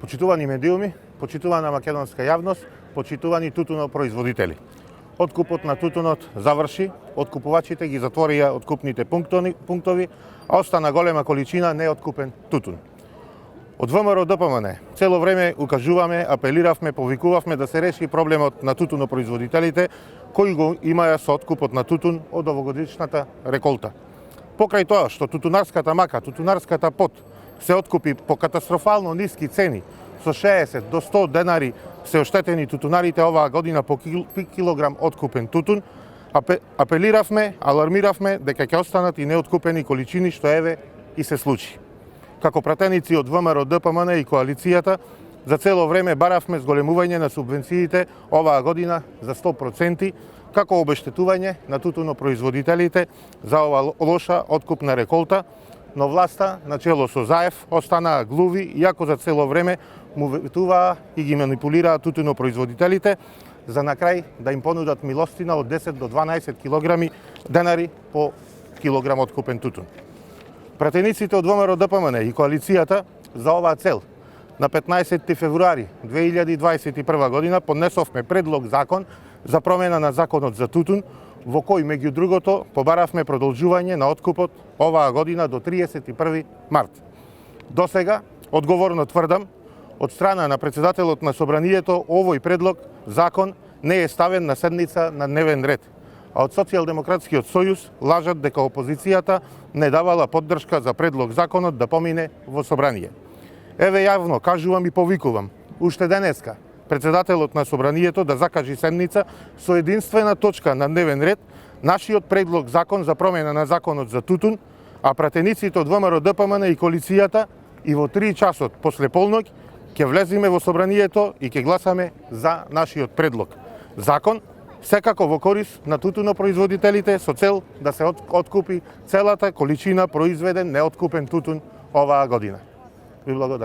Почитувани медиуми, почитувана македонска јавност, почитувани тутунопроизводители. Откупот на тутунот заврши, откупувачите ги затворија откупните пунктови, а остана голема количина неоткупен тутун. Од ВМРО ДПМН цело време укажуваме, апелиравме, повикувавме да се реши проблемот на тутунопроизводителите кои го имаја со откупот на тутун од овогодишната реколта. Покрај тоа што тутунарската мака, тутунарската пот се откупи по катастрофално ниски цени, со 60 до 100 денари се оштетени тутунарите оваа година по килограм откупен тутун, апелиравме, алармиравме дека ќе останат и неоткупени количини, што еве и се случи. Како пратеници од ВМРО ДПМН и коалицијата, за цело време баравме зголемување на субвенциите оваа година за 100%, како обештетување на тутунопроизводителите за ова лоша откупна реколта, но власта, начело со Заев, останаа глуви, иако за цело време му ветуваа и ги манипулираа тутунопроизводителите, за на крај да им понудат милостина од 10 до 12 килограми денари по килограм откупен тутун. Пратениците од ВМРО ДПМН и коалицијата за оваа цел на 15 февруари 2021 година поднесовме предлог закон за промена на законот за тутун, во кој, меѓу другото, побаравме продолжување на откупот оваа година до 31 март. До сега, одговорно тврдам, од страна на председателот на Собранието, овој предлог закон не е ставен на седница на дневен ред, а од Социјалдемократскиот сојуз лажат дека опозицијата не давала поддршка за предлог законот да помине во Собрание. Еве јавно кажувам и повикувам, уште денеска, председателот на Собранието да закажи седница со единствена точка на дневен ред, нашиот предлог закон за промена на законот за тутун, а пратениците од ВМРО ДПМН и коалицијата и во 3 часот после полноќ ќе влеземе во Собранието и ќе гласаме за нашиот предлог закон, секако во корис на тутунопроизводителите со цел да се откупи целата количина произведен неоткупен тутун оваа година. Ви благодарам.